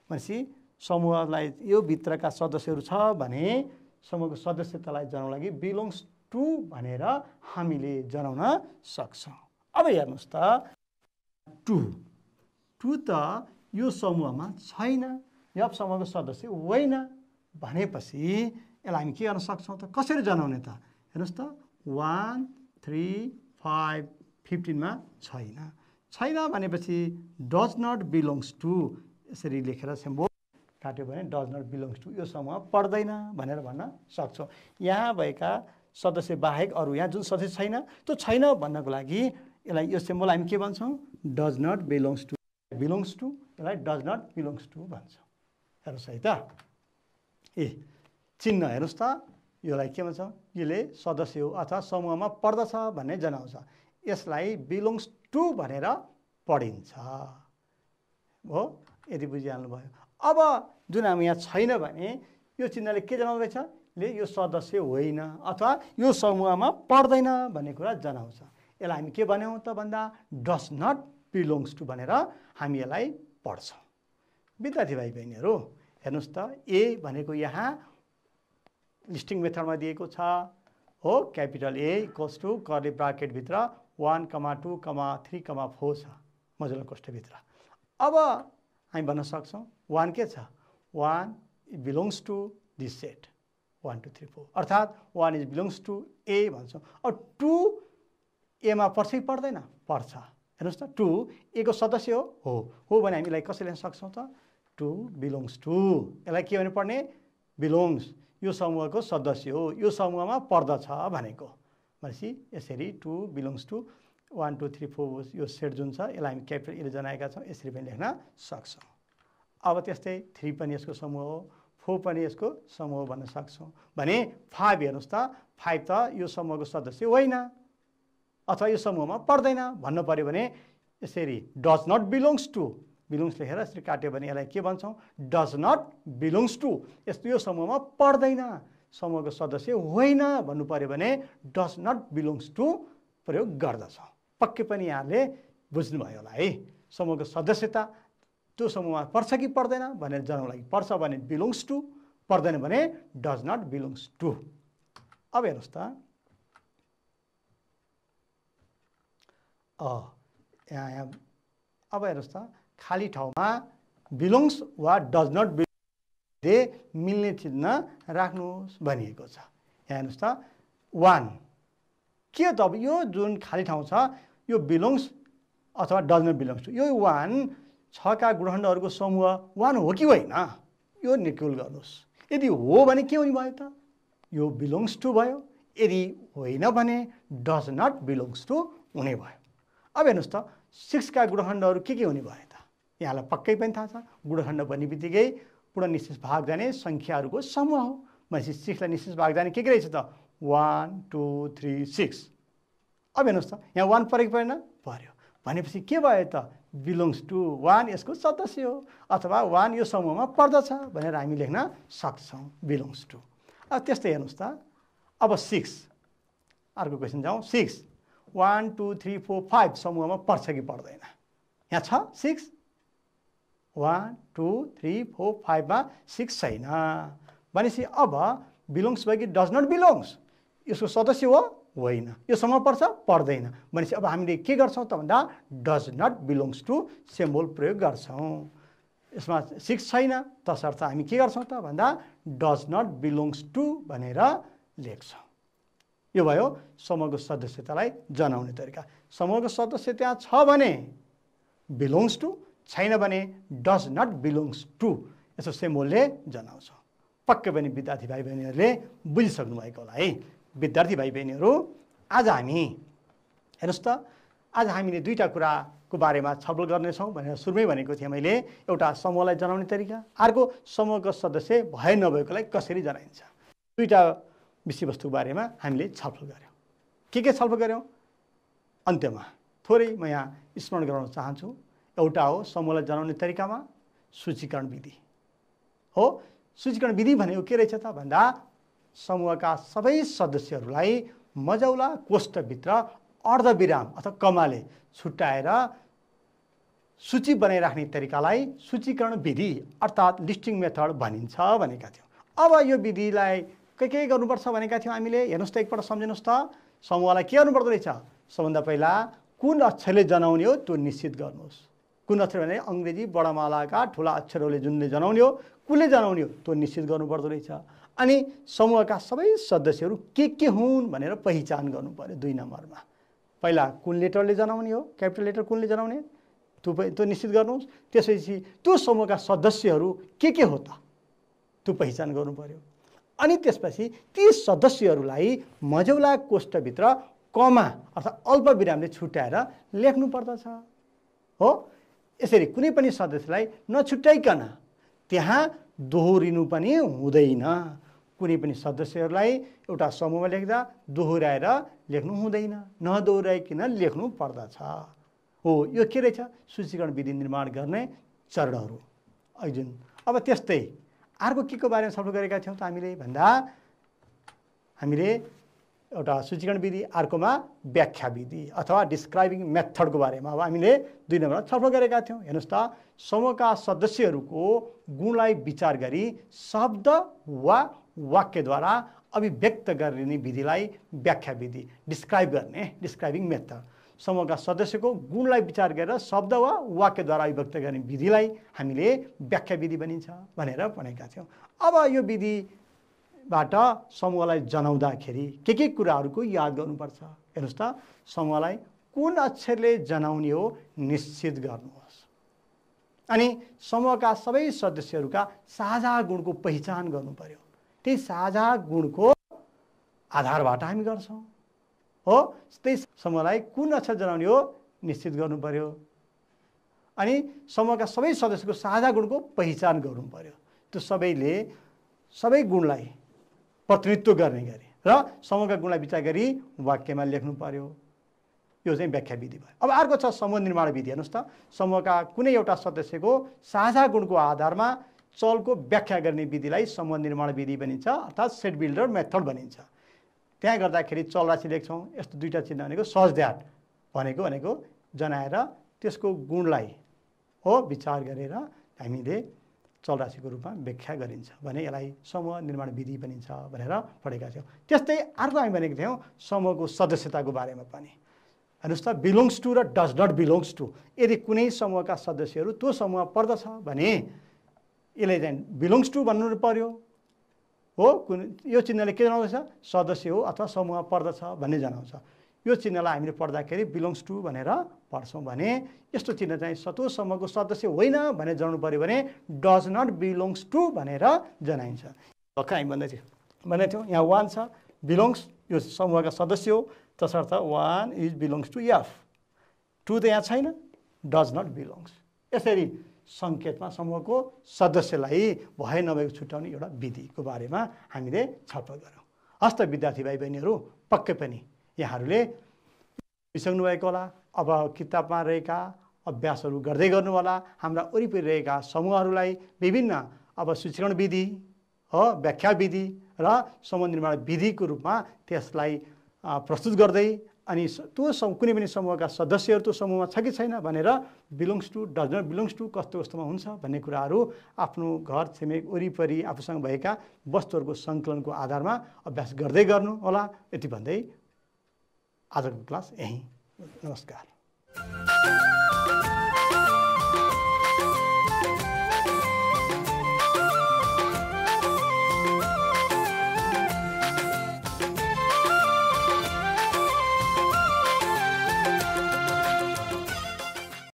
भनेपछि समूहलाई यो भित्रका सदस्यहरू छ भने समूहको सदस्यतालाई जनाउन लागि बिलोङ्स टु भनेर हामीले जनाउन सक्छौँ। अब हेर्नुहोस् त 2 त यो समूहमा छैन एफ समूहको सदस्य होइन भनेपछि यसलाई हामी के गर्न सक्छौँ त कसरी जनाउने त हेर्नुहोस् त 1 3 5 15 मा छैन भनेपछि डज नट बिलोङ्स टु यसरी लेखेर सिम्बल काट्यो भने डज नट बिलोङ्स टु यो समूह पर्दैन भनेर भन्न सक्छौँ। यहाँ भएका सदस्य बाहेक अरू यहाँ जुन सदस्य छैन त्यो छैन भन्नको लागि यसलाई यो सिम्बल हामी के भन्छौँ डज नट बिलोङ्स टु यसलाई डज नट बिलोङ्स टु भन्छौँ। हेर्नुहोस् है त चिन्ह हेर्नुहोस् त यसलाई के भन्छ यसले सदस्य हो अथवा समूहमा पर्दछ भन्ने जनाउँछ। यसलाई बिलोङ्स टु भनेर पढिन्छ हो यदि बुझिहाल्नुभयो। अब जुन हामी यहाँ छैन भने यो चिन्हले के जनाउँदैछ यो सदस्य होइन अथवा यो समूहमा पर्दैन भन्ने कुरा जनाउँछ। यसलाई हामी के भन्यौँ त भन्दा डज नट बिलोङ्स टु भनेर हामी यसलाई पढ्छौँ। विद्यार्थी भाइ बहिनीहरू हेर्नुहोस् त ए भनेको यहाँ लिस्टिङ मेथडमा दिएको छ हो capital A equals to curly ब्राकेटभित्र 1 2 3 4 छ मजुला कोष्ठभित्र। अब हामी भन्न सक्छौँ 1 के छ 1 बिलोङ्स टु दिस सेट 1 2 3 4 अर्थात् 1 इज बिलोङ्स टु ए भन्छौँ। अब 2 एमा पर्छ कि पर्दैन पर्छ। हेर्नुहोस् त 2 ए को सदस्य हो भने हामीलाई कसरी लेख्न सक्छौँ त 2 बिलोङ्स टु यसलाई के भने पढ्ने बिलोङ्स यो समूहको सदस्य हो यो समूहमा पर्दछ भनेको भनेपछि यसरी 2 बिलोङ्स टु 1 2 3 4 यो सेट जुन छ यसलाई हामी क्यापिटल एले जनाएका छौँ यसरी पनि लेख्न सक्छौँ। अब त्यस्तै 3 पनि यसको समूह हो 4 पनि यसको समूह भन्न सक्छौँ भने 5 हेर्नुहोस् त 5 त यो समूहको सदस्य होइन अथवा यो समूहमा पर्दैन भन्नु पर्यो भने यसरी does not belongs to belongs लेखेर यसरी काट्यो भने यसलाई के भन्छौँ डज नट बिलोङ्स टु यस्तो यो समूहमा पर्दैन समूहको सदस्य होइन भन्नु पर्यो भने डज नट बिलोङ्स टु प्रयोग गर्दछौँ। पक्कै पनि यहाँले बुझ्नुभयो होला है। समूहको सदस्यता त्यो समूहमा पर्छ कि पर्दैन भनेर जनाउनको लागि पर्छ भने बिलोङ्स टु पर्दैन भने डज नट बिलोङ्स टु। अब हेर्नुहोस् त यहाँ अब हेर्नुहोस् त खाली ठाउँमा बिलोङ्स वा डज नट बिलोङ्स मिल्ने चिन्ह राख्नुहोस् भनिएको छ। यहाँ हेर्नुहोस् त 1 के त अब यो जुन खाली ठाउँ छ यो बिलोङ्स अथवा डज नट बिलोङ्स टु यो 1 6 का गुणखण्डहरूको समूह 1 हो कि होइन यो निकुल गर्नुहोस्। यदि हो भने के हुने भयो त यो बिलोङ्स टु भयो यदि होइन भने डज नट बिलोङ्स टु हुने भयो। अब हेर्नुहोस् त 6 का गुणखण्डहरू के हुने भयो त यहाँलाई पक्कै पनि थाहा छ गुणखण्ड भन्ने बित्तिकै पूर्ण निश्चित भाग जाने सङ्ख्याहरूको समूह हो भनेपछि 6 लाई निश्चित भाग जाने के रहेछ त 1 2 3 6। अब हेर्नुहोस् त यहाँ 1 परेको परेन पर्यो भनेपछि के भयो त बिलोङ्स टु 1 यसको सदस्य हो अथवा 1 यो समूहमा पर्दछ भनेर हामी लेख्न सक्छौँ बिलोङ्स टु। अब त्यस्तै हेर्नुहोस् त अब 6 अर्को क्वेसन जाउँ 6 1 2 3 4 5 समूहमा पर्छ कि पर्दैन यहाँ छ 6 1 2 3 4 5 मा 6 छैन भनेपछि अब बिलोङ्स भयो कि डज नट बिलोङ्स यसको सदस्य हो होइन यो समूह पर्छ पर्दैन भनेपछि अब हामीले के गर्छौँ त भन्दा does not belongs to symbol प्रयोग गर्छौँ। यसमा 6 छैन तसर्थ हामी के गर्छौँ त भन्दा डज नट बिलोङ्स टु भनेर लेख्छौँ। यो भयो समूहको सदस्यतालाई जनाउने तरिका। समूहको सदस्य त्यहाँ छ भने बिलोङ्स टु, छैन भने डज नट बिलोङ्स टु, यसो सिम्बोलले जनाउँछौँ। पक्कै पनि विद्यार्थी भाइ बहिनीहरूले बुझिसक्नु भएको होला है। विद्यार्थी भाइ बहिनीहरू, आज हामी हेर्नुहोस् त, आज हामीले दुईवटा कुराको बारेमा छलफल गर्नेछौँ भनेर सुरुमै भनेको थिएँ मैले। एउटा समूहलाई जनाउने तरिका, अर्को समूहको सदस्य भए नभएकोलाई कसरी जनाइन्छ। दुईवटा विषयवस्तुको बारेमा हामीले छलफल गऱ्यौँ। के छलफल गऱ्यौँ अन्त्यमा थोरै म यहाँ स्मरण गराउन चाहन्छु। एउटा हो समूहलाई जनाउने तरिकामा सूचीकरण विधि हो। सूचीकरण विधि भनेको के रहेछ त भन्दा समूहका सबै सदस्यहरूलाई मजौला कोष्ठभित्र अर्धविराम अथवा कमाले छुट्याएर सूची बनाइराख्ने तरिकालाई सूचीकरण विधि अर्थात् लिस्टिङ मेथड भनिन्छ भनेका थियौँ। अब यो विधिलाई के गर्नुपर्छ भनेका थियौँ हामीले। हेर्नुहोस् त, एकपल्ट सम्झिनुहोस् त, समूहलाई के गर्नुपर्दो रहेछ। सबभन्दा पहिला कुन अक्षरले जनाउने हो त्यो निश्चित गर्नुहोस्। कुन अक्षर भने अङ्ग्रेजी बडामालाका ठुला अक्षरहरूले जुनले जनाउने हो, कुनले जनाउने हो त्यो निश्चित गर्नुपर्दो रहेछ। अनि समूहका सबै सदस्यहरू के हुन् भनेर पहिचान गर्नु पर्यो। 2 नम्बरमा पहिला कुन लेटरले जनाउने हो, क्यापिटल लेटर कुनले जनाउने त्यो निश्चित गर्नुहोस्। त्यसपछि त्यो समूहका सदस्यहरू के हो त त्यो पहिचान गर्नु पर्यो। अनि त्यसपछि ती सदस्यहरूलाई मजौला कोष्ठभित्र कमा अर्थात् अल्पविरामले छुट्याएर लेख्नु पर्दछ हो। यसरी कुनै पनि सदस्यलाई नछुट्याइकन त्यहाँ दोहोरिनु पनि हुँदैन। कुनै पनि सदस्यहरूलाई एउटा समूहमा लेख्दा दोहोऱ्याएर लेख्नु हुँदैन, नदोहोऱ्याइकन लेख्नु पर्दछ हो। यो के रहेछ सूचीकरण विधि निर्माण गर्ने चरणहरू जुन। अब त्यस्तै अर्को के को बारेमा छलफल गरेका थियौँ त हामीले भन्दा हामीले एउटा सूचीकरण विधि, अर्कोमा व्याख्या विधि अथवा डिस्क्राइबिङ मेथडको बारेमा अब हामीले 2 नम्बरमा छलफल गरेका थियौँ। हेर्नुहोस् त, समूहका सदस्यहरूको गुणलाई विचार गरी शब्द वा वाक्यद्वारा अभिव्यक्त गर्ने विधिलाई व्याख्या विधि, डिस्क्राइब गर्ने डिस्क्राइबिङ मेथड। समूहका सदस्यको गुणलाई विचार गरेर शब्द वा वाक्यद्वारा अभिव्यक्त गर्ने विधिलाई हामीले व्याख्या विधि भनिन्छ भनेर भनेका थियौँ। अब यो विधिबाट समूहलाई जनाउँदाखेरि के कुराहरूको याद गर्नुपर्छ। हेर्नुहोस् त, समूहलाई कुन अक्षरले जनाउने हो निश्चित गर्नुहोस्। अनि समूहका सबै सदस्यहरूका साझा गुणको पहिचान गर्नु पर्यो। त्यही साझा गुणको आधारबाट हामी गर्छौँ हो। त्यही समूहलाई कुन अक्षर जनाउने हो निश्चित गर्नु पर्यो। अनि समूहका सबै सदस्यको साझा गुणको पहिचान गर्नु पर्यो। त्यो सबै गुणलाई प्रतिनिधित्व गर्ने गरी र समूहका गुणलाई विचार गरी वाक्यमा लेख्नु पर्यो। यो चाहिँ व्याख्या विधि भयो। अब अर्को छ समूह निर्माण विधि। हेर्नुहोस् त, समूहका कुनै एउटा सदस्यको साझा गुणको आधारमा चलको व्याख्या गर्ने विधिलाई समूह निर्माण विधि भनिन्छ अर्थात् सेट बिल्डर मेथड भनिन्छ। त्यहाँ गर्दाखेरि चल राशि लेख्छौँ। यस्तो 2टा चिन्ह भनेको सज द्याट भनेको जनाएर त्यसको गुणलाई हो विचार गरेर हामीले चल राशिको रूपमा व्याख्या गरिन्छ भने यसलाई समूह निर्माण विधि भनिन्छ भनेर पढेका थियौँ। त्यस्तै अर्को हामी भनेको थियौँ समूहको सदस्यताको बारेमा पनि। हेर्नुहोस् त, बिलोङ्स टु र डज नट बिलोङ्स टु। यदि कुनै समूहका सदस्यहरू त्यो समूह पर्दछ भने यसले चाहिँ बिलोङ्स टु भन्नु पर्यो हो। यो चिन्हले के जनाउँछ, सदस्य हो अथवा समूह पर्दछ भन्ने जनाउँछ। यो चिन्हलाई हामीले पढ्दाखेरि बिलोङ्स टु भनेर पढ्छौँ भने यस्तो चिन्ह चाहिँ त्यो समूहको सदस्य होइन भनेर जनाउनु पर्यो भने डज नट बिलोङ्स टु भनेर जनाइन्छ। भर्खर हामी भन्दै थियौँ यहाँ 1 छ, बिलोङ्स यो समूहका सदस्य हो तसर्थ 1 इज बिलोङ्स टु एफ। 2 त यहाँ छैन, डज नट बिलोङ्स। यसरी सङ्केतमा समूहको सदस्यलाई भए नभएको छुट्याउने एउटा विधिको बारेमा हामीले छलफल गऱ्यौँ। हस्त विद्यार्थी भाइ बहिनीहरू, पक्कै पनि यहाँहरूले बिसक्नु भएको होला। अब किताबमा रहेका अभ्यासहरू गर्दै गर्नु होला। हाम्रा वरिपरि रहेका समूहहरूलाई विभिन्न अब सूचीकरण विधि हो, व्याख्या विधि र समूह निर्माण विधिको रूपमा त्यसलाई प्रस्तुत गर्दै अनि त्यो कुनै पनि समूहका सदस्यहरू त्यो समूहमा छ कि छैन भनेर belongs to does not belongs to कस्तोमा हुन्छ भन्ने कुराहरू आफ्नो घर छिमेक वरिपरि आफूसँग भएका वस्तुहरूको सङ्कलनको आधारमा अभ्यास गर्दै गर्नु होला। यति भन्दै आजको क्लास यहीँ। नमस्कार।